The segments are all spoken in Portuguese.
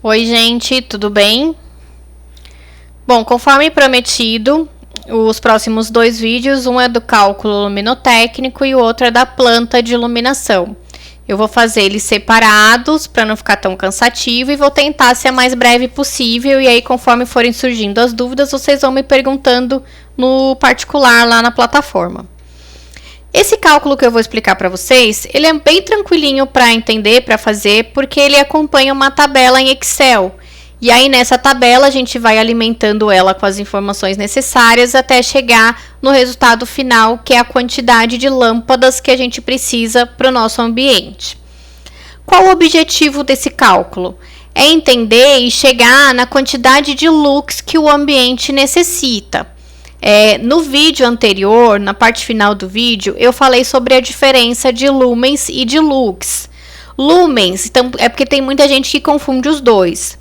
Oi, gente, tudo bem? Bom, conforme prometido, os próximos dois vídeos, um é do cálculo luminotécnico e o outro é da planta de iluminação. Eu vou fazer eles separados para não ficar tão cansativo e vou tentar ser a mais breve possível. E aí, conforme forem surgindo as dúvidas, vocês vão me perguntando no particular lá na plataforma. Esse cálculo que eu vou explicar para vocês, ele é bem tranquilinho para entender, para fazer, porque ele acompanha uma tabela em Excel. E aí, nessa tabela, a gente vai alimentando ela com as informações necessárias até chegar no resultado final, que é a quantidade de lâmpadas que a gente precisa para o nosso ambiente. Qual o objetivo desse cálculo? É entender e chegar na quantidade de lux que o ambiente necessita. No vídeo anterior, na parte final do vídeo, eu falei sobre a diferença de lumens e de lux. Lumens, então, é porque tem muita gente que confunde os dois.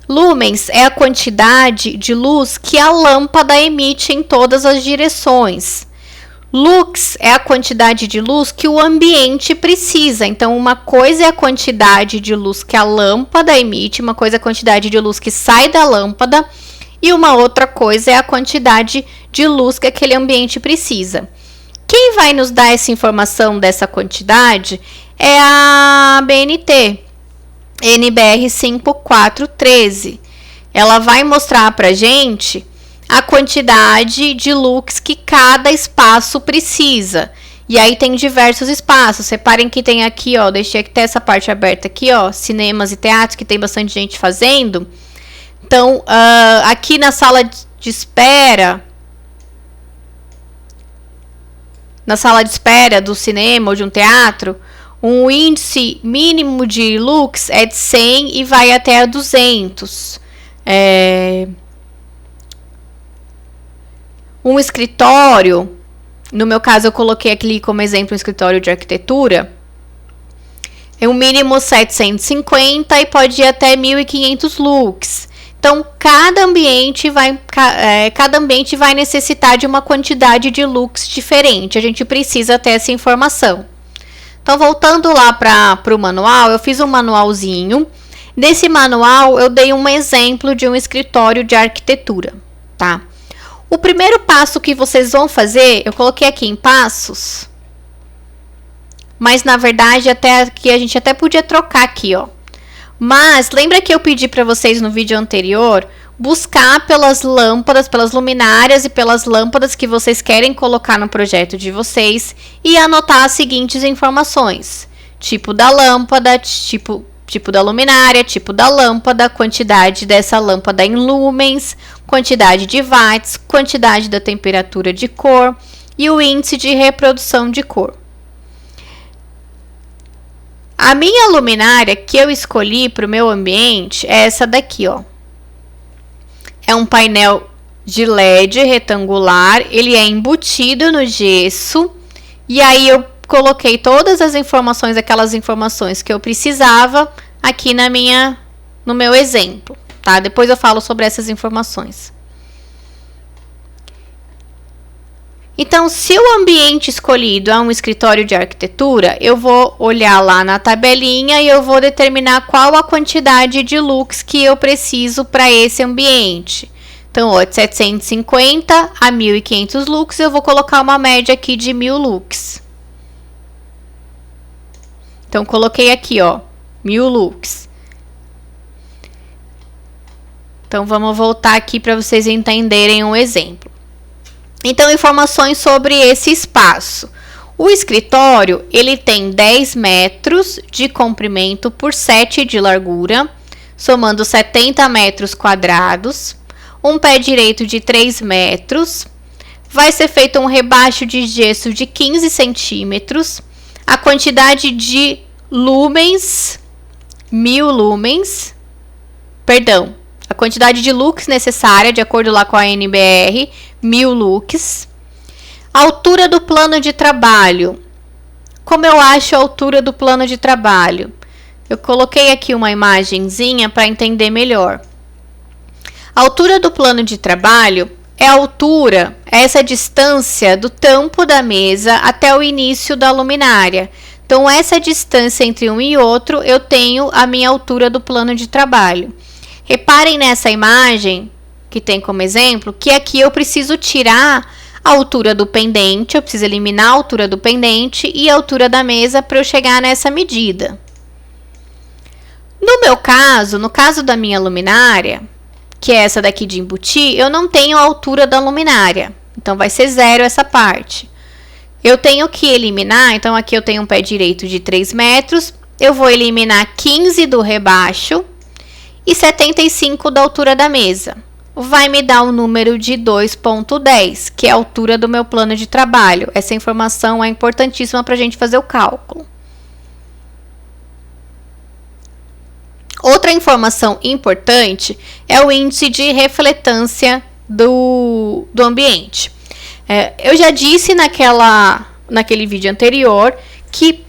Lumens é a quantidade de luz que a lâmpada emite em todas as direções. Lux é a quantidade de luz que o ambiente precisa. Então, uma coisa é a quantidade de luz que a lâmpada emite, uma coisa é a quantidade de luz que sai da lâmpada, e uma outra coisa é a quantidade de luz que aquele ambiente precisa. Quem vai nos dar essa informação dessa quantidade é a BNT. NBR 5413. Ela vai mostrar para a gente a quantidade de lux que cada espaço precisa. E aí tem diversos espaços. Reparem que tem aqui, ó, deixei até essa parte aberta aqui, ó, cinemas e teatros, que tem bastante gente fazendo. Então, aqui na sala de espera, do cinema ou de um teatro, um índice mínimo de lux é de 100 e vai até a 200. Um escritório, no meu caso eu coloquei aqui como exemplo um escritório de arquitetura, é um mínimo 750 e pode ir até 1.500 lux. Então, cada ambiente vai necessitar de uma quantidade de lux diferente. A gente precisa ter essa informação. Então, voltando lá para o manual, eu fiz um manualzinho. Nesse manual, eu dei um exemplo de um escritório de arquitetura, tá? O primeiro passo que vocês vão fazer, eu coloquei aqui em passos, mas na verdade até aqui a gente até podia trocar aqui, ó. Mas lembra que eu pedi para vocês no vídeo anterior buscar pelas lâmpadas, pelas luminárias e pelas lâmpadas que vocês querem colocar no projeto de vocês e anotar as seguintes informações: tipo da lâmpada, tipo da luminária, tipo da lâmpada, quantidade dessa lâmpada em lumens, quantidade de watts, quantidade da temperatura de cor e o índice de reprodução de cor. A minha luminária que eu escolhi para o meu ambiente é essa daqui, ó. É um painel de LED retangular, ele é embutido no gesso, e aí eu coloquei todas as informações, aquelas informações que eu precisava aqui no meu exemplo, tá? Depois eu falo sobre essas informações. Então, se o ambiente escolhido é um escritório de arquitetura, eu vou olhar lá na tabelinha e eu vou determinar qual a quantidade de lux que eu preciso para esse ambiente. Então, ó, de 750 a 1.500 lux, eu vou colocar uma média aqui de 1.000 lux. Então, coloquei aqui, ó, 1.000 lux. Então, vamos voltar aqui para vocês entenderem um exemplo. Então, informações sobre esse espaço. O escritório, ele tem 10 metros de comprimento por 7 de largura, somando 70 metros quadrados, um pé direito de 3 metros, vai ser feito um rebaixo de gesso de 15 centímetros, a quantidade de lumens, 1.000 lumens, perdão, a quantidade de lux necessária, de acordo lá com a NBR, 1.000 lux. A altura do plano de trabalho. Como eu acho a altura do plano de trabalho? Eu coloquei aqui uma imagenzinha para entender melhor. A altura do plano de trabalho é a altura, é essa distância do tampo da mesa até o início da luminária. Então, essa distância entre um e outro, eu tenho a minha altura do plano de trabalho. Reparem nessa imagem, que tem como exemplo, que aqui eu preciso tirar a altura do pendente, eu preciso eliminar a altura do pendente e a altura da mesa para eu chegar nessa medida. No meu caso, no caso da minha luminária, que é essa daqui de embutir, eu não tenho a altura da luminária. Então, vai ser 0 essa parte. Eu tenho que eliminar, então aqui eu tenho um pé direito de 3 metros, eu vou eliminar 15 do rebaixo e 75 da altura da mesa. Vai me dar um número de 2,10, que é a altura do meu plano de trabalho. Essa informação é importantíssima para a gente fazer o cálculo. Outra informação importante é o índice de refletância do ambiente. Eu já disse naquele vídeo anterior que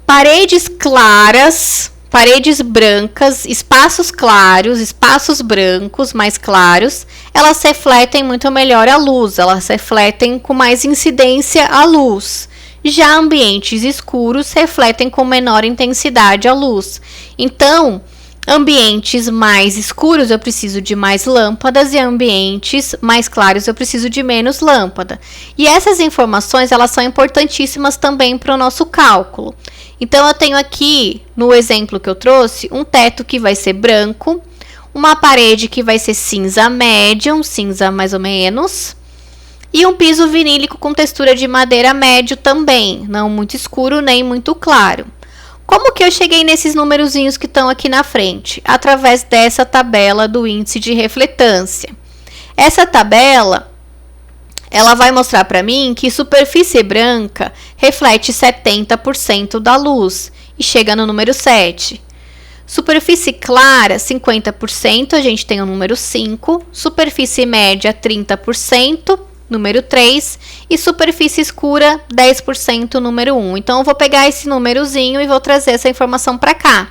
paredes claras, paredes brancas, espaços claros, espaços brancos mais claros, elas refletem muito melhor a luz, elas refletem com mais incidência a luz. Já ambientes escuros refletem com menor intensidade a luz. Então, ambientes mais escuros eu preciso de mais lâmpadas e ambientes mais claros eu preciso de menos lâmpada. E essas informações elas são importantíssimas também para o nosso cálculo. Então, eu tenho aqui, no exemplo que eu trouxe, um teto que vai ser branco, uma parede que vai ser cinza médium, cinza mais ou menos, e um piso vinílico com textura de madeira médio também, não muito escuro nem muito claro. Como que eu cheguei nesses numerozinhos que estão aqui na frente? Através dessa tabela do índice de refletância. Essa tabela, ela vai mostrar para mim que superfície branca reflete 70% da luz e chega no número 7. Superfície clara, 50%, a gente tem o número 5. Superfície média, 30%. Número 3, e superfície escura, 10%, número 1. Então, eu vou pegar esse númerozinho e vou trazer essa informação para cá.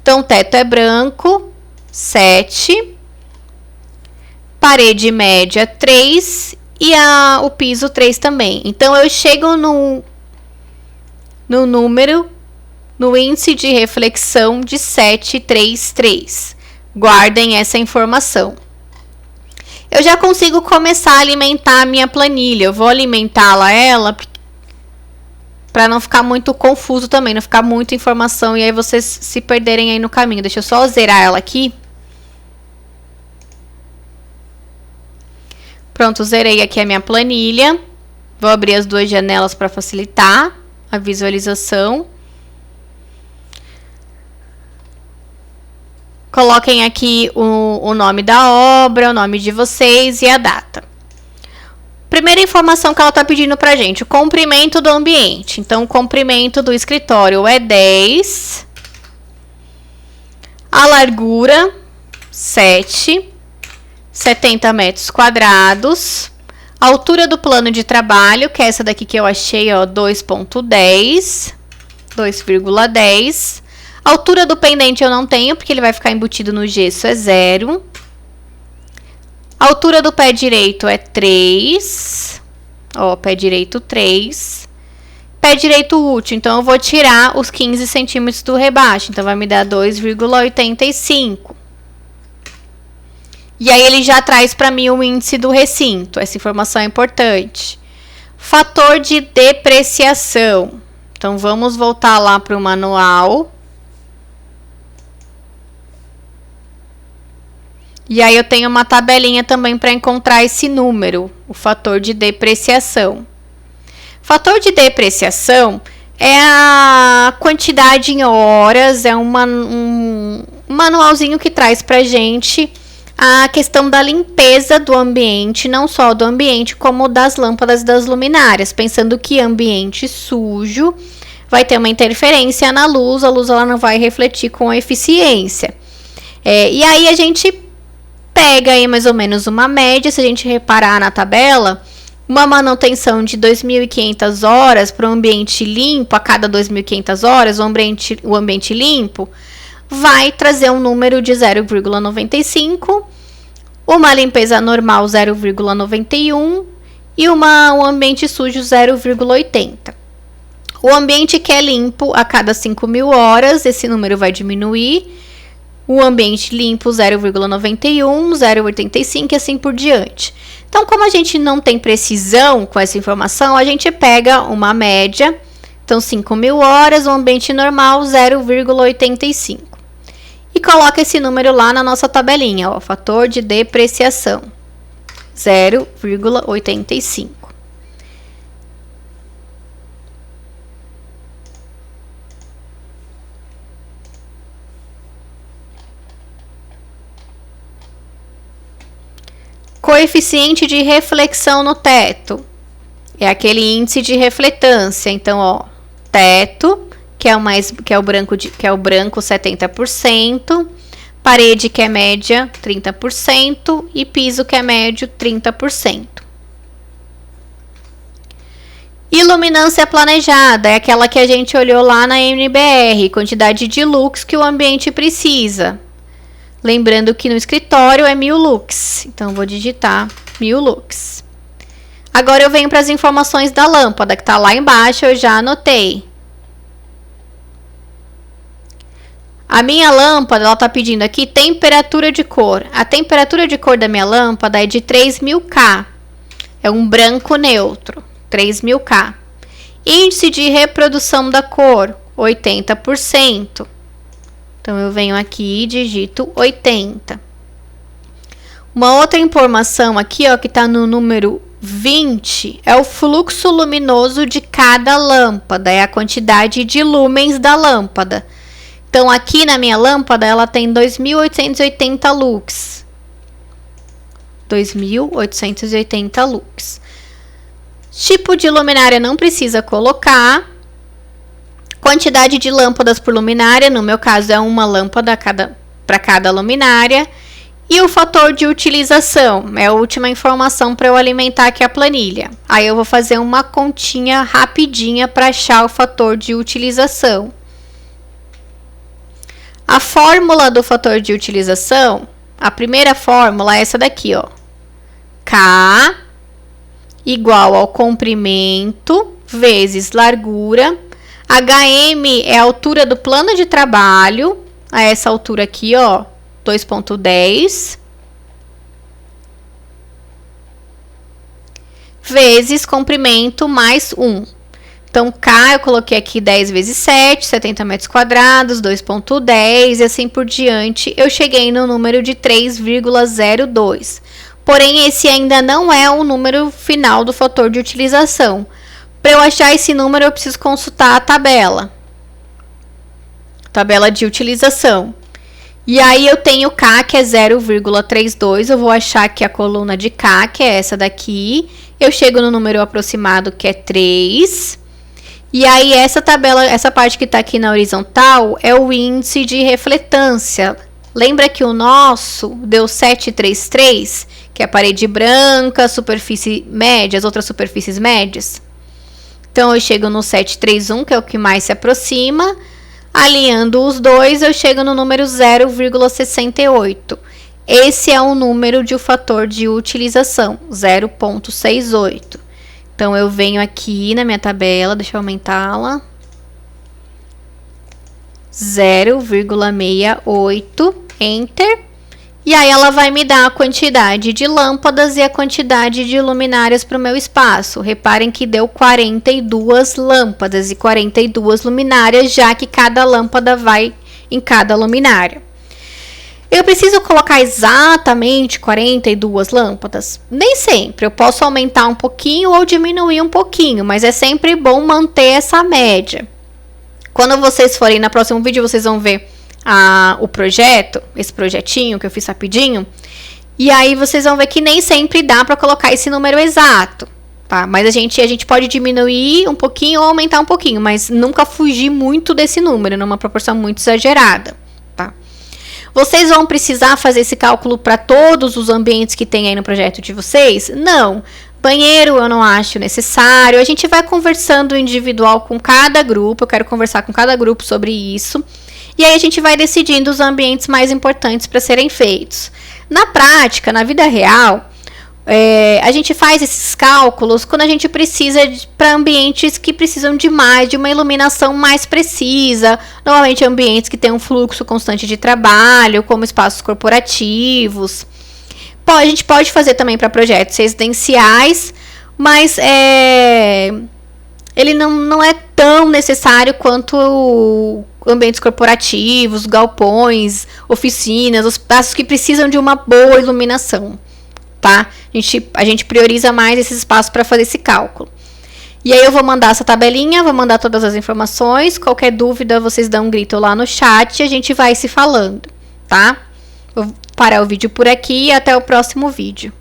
Então, o teto é branco, 7, parede média, 3, e o piso, 3 também. Então, eu chego no número, no índice de reflexão de 733. Guardem essa informação. Eu já consigo começar a alimentar a minha planilha. Eu vou alimentá-la para não ficar muito confuso também, não ficar muita informação e aí vocês se perderem aí no caminho. Deixa eu só zerar ela aqui. Pronto, zerei aqui a minha planilha. Vou abrir as duas janelas para facilitar a visualização. Coloquem aqui o nome da obra, o nome de vocês e a data. Primeira informação que ela está pedindo para a gente, o comprimento do ambiente. Então, o comprimento do escritório é 10. A largura, 7. 70 metros quadrados. A altura do plano de trabalho, que é essa daqui que eu achei, ó, 2,10. 2,10. A altura do pendente eu não tenho, porque ele vai ficar embutido no gesso, é 0. A altura do pé direito é 3. Ó, pé direito 3. Pé direito útil, então eu vou tirar os 15 centímetros do rebaixo. Então, vai me dar 2,85. E aí, ele já traz para mim o índice do recinto. Essa informação é importante. Fator de depreciação. Então, vamos voltar lá para o manual. E aí, eu tenho uma tabelinha também para encontrar esse número, o fator de depreciação. Fator de depreciação é a quantidade em horas, é um manualzinho que traz para a gente a questão da limpeza do ambiente, não só do ambiente, como das lâmpadas e das luminárias, pensando que ambiente sujo vai ter uma interferência na luz, a luz ela não vai refletir com eficiência. E aí, a gente pega aí mais ou menos uma média, se a gente reparar na tabela, uma manutenção de 2.500 horas para um ambiente limpo, a cada 2.500 horas, o ambiente limpo, vai trazer um número de 0,95, uma limpeza normal 0,91 e um ambiente sujo 0,80. O ambiente que é limpo a cada 5.000 horas, esse número vai diminuir. O ambiente limpo 0,91, 0,85 e assim por diante. Então, como a gente não tem precisão com essa informação, a gente pega uma média. Então, 5.000 horas, o ambiente normal 0,85. E coloca esse número lá na nossa tabelinha, ó, fator de depreciação, 0,85. Coeficiente de reflexão no teto. É aquele índice de refletância. Então, ó, teto, que é o branco 70%, parede que é média 30% e piso que é médio 30%. Iluminância planejada é aquela que a gente olhou lá na NBR, quantidade de lux que o ambiente precisa. Lembrando que no escritório é 1000 lux. Então, vou digitar 1000 lux. Agora, eu venho para as informações da lâmpada, que está lá embaixo, eu já anotei. A minha lâmpada, ela está pedindo aqui temperatura de cor. A temperatura de cor da minha lâmpada é de 3000 K. É um branco neutro, 3000 K. Índice de reprodução da cor, 80%. Então, eu venho aqui e digito 80. Uma outra informação aqui, ó, que está no número 20, é o fluxo luminoso de cada lâmpada, é a quantidade de lúmens da lâmpada. Então, aqui na minha lâmpada, ela tem 2.880 lux. 2.880 lux. Tipo de luminária não precisa colocar. Quantidade de lâmpadas por luminária, no meu caso é uma lâmpada para cada luminária. E o fator de utilização, é a última informação para eu alimentar aqui a planilha. Aí eu vou fazer uma continha rapidinha para achar o fator de utilização. A fórmula do fator de utilização, a primeira fórmula é essa daqui, ó. K igual ao comprimento vezes largura. HM é a altura do plano de trabalho, a essa altura aqui, ó, 2,10, vezes comprimento mais 1. Então, K eu coloquei aqui 10 vezes 7, 70 metros quadrados, 2,10 e assim por diante. Eu cheguei no número de 3,02. Porém, esse ainda não é o número final do fator de utilização. Para eu achar esse número, eu preciso consultar a tabela. Tabela de utilização. E aí, eu tenho K, que é 0,32. Eu vou achar aqui a coluna de K, que é essa daqui. Eu chego no número aproximado, que é 3. E aí, essa tabela, essa parte que está aqui na horizontal, é o índice de refletância. Lembra que o nosso deu 733, que é a parede branca, superfície média, as outras superfícies médias? Então, eu chego no 731, que é o que mais se aproxima. Alinhando os dois, eu chego no número 0,68. Esse é o número de fator de utilização, 0,68. Então, eu venho aqui na minha tabela, deixa eu aumentá-la. 0,68, Enter. E aí, ela vai me dar a quantidade de lâmpadas e a quantidade de luminárias para o meu espaço. Reparem que deu 42 lâmpadas e 42 luminárias, já que cada lâmpada vai em cada luminária. Eu preciso colocar exatamente 42 lâmpadas? Nem sempre. Eu posso aumentar um pouquinho ou diminuir um pouquinho, mas é sempre bom manter essa média. Quando vocês forem no próximo vídeo, vocês vão ver o projeto, esse projetinho que eu fiz rapidinho, e aí vocês vão ver que nem sempre dá para colocar esse número exato, tá? Mas a gente pode diminuir um pouquinho ou aumentar um pouquinho, mas nunca fugir muito desse número, numa proporção muito exagerada, tá? Vocês vão precisar fazer esse cálculo para todos os ambientes que tem aí no projeto de vocês? Não. Banheiro eu não acho necessário, a gente vai conversando individual com cada grupo, eu quero conversar com cada grupo sobre isso. E aí a gente vai decidindo os ambientes mais importantes para serem feitos. Na prática, na vida real, A gente faz esses cálculos quando a gente precisa para ambientes que precisam de uma iluminação mais precisa. Normalmente ambientes que têm um fluxo constante de trabalho, como espaços corporativos. A gente pode fazer também para projetos residenciais, mas ele não é tão necessário quanto ambientes corporativos, galpões, oficinas, os espaços que precisam de uma boa iluminação. Tá? A gente prioriza mais esses espaços para fazer esse cálculo. E aí eu vou mandar essa tabelinha, vou mandar todas as informações. Qualquer dúvida, vocês dão um grito lá no chat e a gente vai se falando, tá? Vou parar o vídeo por aqui e até o próximo vídeo.